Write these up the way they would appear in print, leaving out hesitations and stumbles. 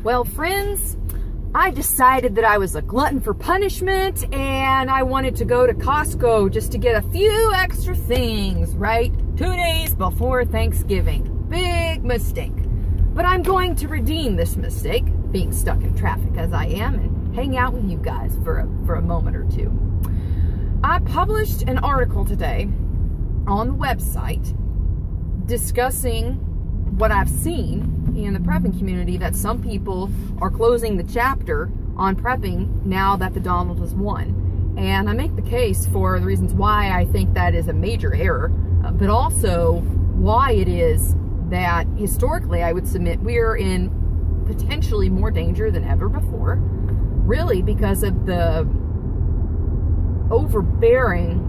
Well, friends, I decided that I was a glutton for punishment and I wanted to go to Costco just to get a few extra things, right? 2 days before Thanksgiving. Big mistake. But I'm going to redeem this mistake, being stuck in traffic as I am, and hang out with you guys for a moment or two. I published an article today on the website discussing what I've seen in the prepping community, that some people are closing the chapter on prepping now that the Donald has won. And I make the case for the reasons why I think that is a major error, but also why it is that historically I would submit we are in potentially more danger than ever before, really because of the overbearing,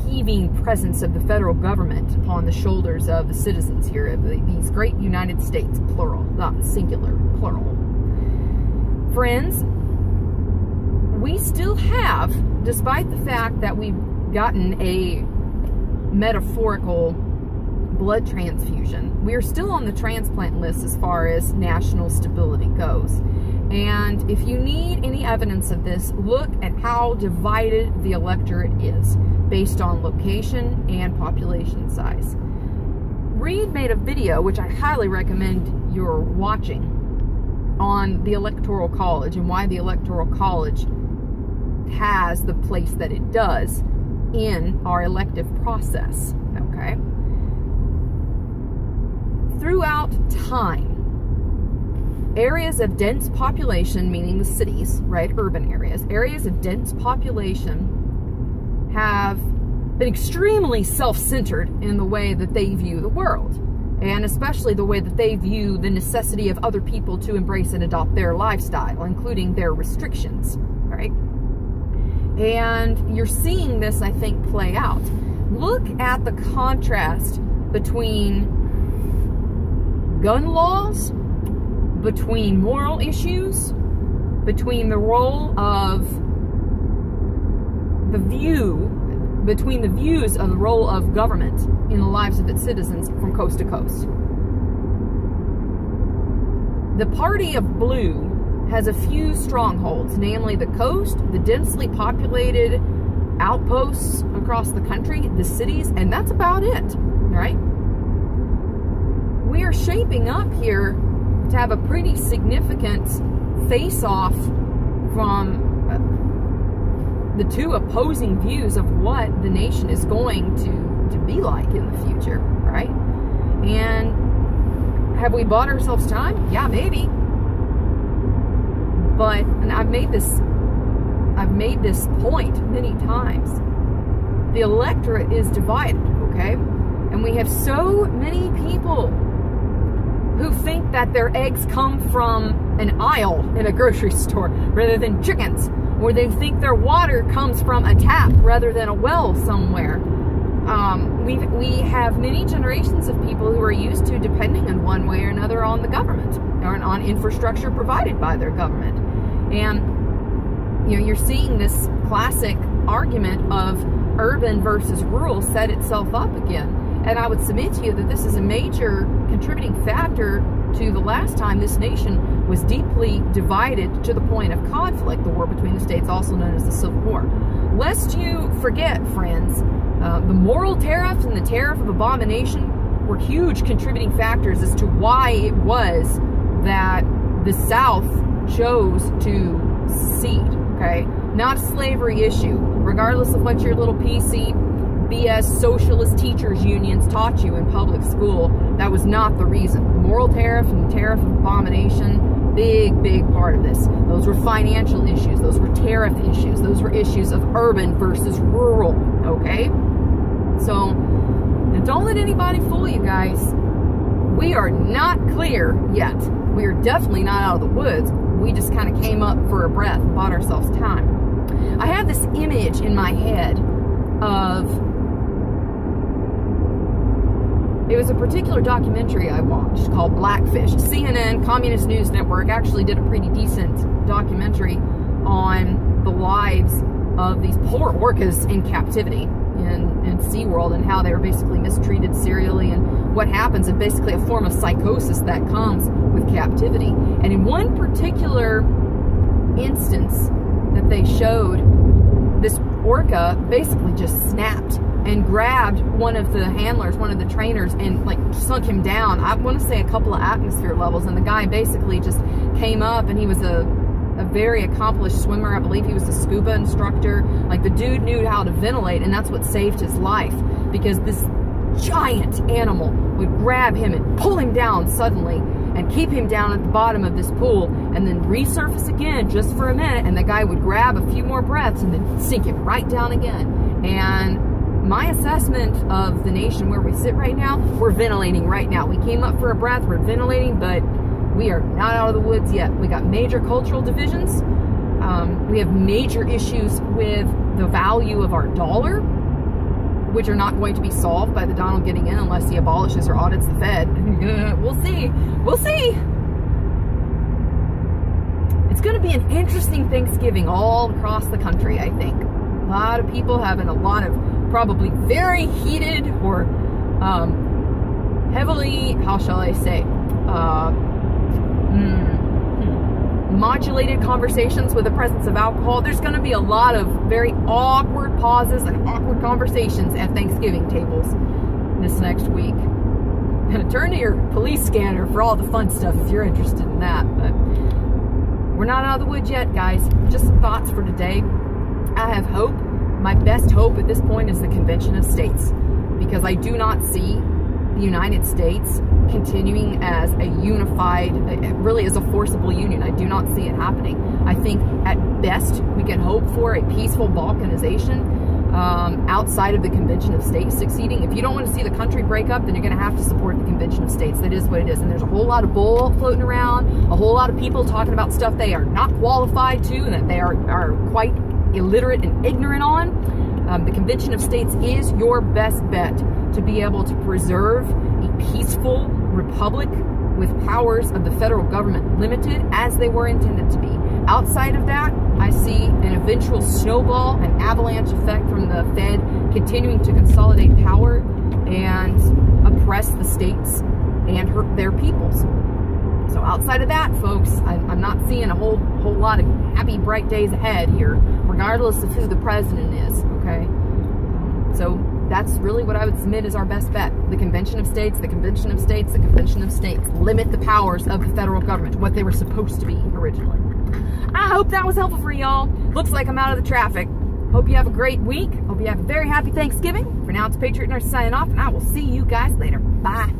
heaving presence of the federal government upon the shoulders of the citizens here of these great United States, plural, not singular, plural. Friends, we still have, despite the fact that we've gotten a metaphorical blood transfusion, we are still on the transplant list as far as national stability goes. And if you need any evidence of this, look at how divided the electorate is based on location and population size. Reed made a video, which I highly recommend you're watching, on the Electoral College and why the Electoral College has the place that it does in our elective process, okay? Throughout time, areas of dense population, meaning the cities, right, urban areas of dense population have been extremely self-centered in the way that they view the world, and especially the way that they view the necessity of other people to embrace and adopt their lifestyle, including their restrictions, right? And you're seeing this, I think, play out. Look at the contrast between gun laws, between moral issues, between the role of between the views of the role of government in the lives of its citizens from coast to coast. The party of blue has a few strongholds, namely the coast, the densely populated outposts across the country, the cities, and that's about it, right? We are shaping up here to have a pretty significant face-off from the two opposing views of what the nation is going to be like in the future, right? And have we bought ourselves time? Yeah, maybe. But, and I've made this point many times. The electorate is divided, okay? And we have so many people who think that their eggs come from an aisle in a grocery store rather than chickens, or they think their water comes from a tap rather than a well somewhere. We have many generations of people who are used to depending in one way or another on the government, or on infrastructure provided by their government. And you know, you're seeing this classic argument of urban versus rural set itself up again. And I would submit to you that this is a major contributing factor to the last time this nation was deeply divided to the point of conflict, the war between the states, also known as the Civil War. Lest you forget, friends, the moral tariff and the tariff of abomination were huge contributing factors as to why it was that the South chose to secede, okay? Not a slavery issue, regardless of what your little PC BS socialist teachers unions taught you in public school. That was not the reason. The moral tariff and the tariff of abomination, big part of this. Those were financial issues. Those were tariff issues. Those were issues of urban versus rural, okay? So, and don't let anybody fool you guys. We are not clear yet. We are definitely not out of the woods. We just kind of came up for a breath and bought ourselves time. I have this image in my head of, it was a particular documentary I watched called Blackfish. CNN, Communist News Network, actually did a pretty decent documentary on the lives of these poor orcas in captivity. in SeaWorld, and how they were basically mistreated serially, and what happens, and basically a form of psychosis that comes with captivity. And in one particular instance that they showed, this orca basically just snapped and grabbed one of the handlers, one of the trainers, and like sunk him down. I want to say a couple of atmosphere levels, and the guy basically just came up, and he was a very accomplished swimmer. I believe he was a scuba instructor. Like, the dude knew how to ventilate, and that's what saved his life, because this giant animal would grab him and pull him down suddenly and keep him down at the bottom of this pool, and then resurface again just for a minute, and the guy would grab a few more breaths and then sink him right down again. And my assessment of the nation where we sit right now, we're ventilating right now. We came up for a breath, we're ventilating, but we are not out of the woods yet. We got major cultural divisions. We have major issues with the value of our dollar, which are not going to be solved by the Donald getting in unless he abolishes or audits the Fed. We'll see. We'll see. It's going to be an interesting Thanksgiving all across the country, I think. A lot of people having a lot of probably very heated or heavily, how shall I say, modulated conversations with the presence of alcohol. There's going to be a lot of very awkward pauses and awkward conversations at Thanksgiving tables this next week. Turn to your police scanner for all the fun stuff if you're interested in that. But we're not out of the woods yet, guys. Just some thoughts for today. I have hope. My best hope at this point is the Convention of States, because I do not see the United States continuing as a unified, really as a forcible union. I do not see it happening. I think at best we can hope for a peaceful balkanization outside of the Convention of States succeeding. If you don't want to see the country break up, then you're going to have to support the Convention of States. That is what it is. And there's a whole lot of bull floating around, a whole lot of people talking about stuff they are not qualified to, and that they are quite illiterate and ignorant on. The Convention of States is your best bet to be able to preserve a peaceful republic with powers of the federal government limited as they were intended to be. Outside of that, I see an eventual snowball, an avalanche effect from the Fed continuing to consolidate power and oppress the states and hurt their peoples. So outside of that, folks, I'm not seeing a whole lot of happy, bright days ahead here, regardless of who the president is, okay? So that's really what I would submit as our best bet. The Convention of States, the Convention of States, the Convention of States. Limit the powers of the federal government, what they were supposed to be originally. I hope that was helpful for y'all. Looks like I'm out of the traffic. Hope you have a great week. Hope you have a very happy Thanksgiving. For now, it's Patriot Nurse signing off, and I will see you guys later. Bye.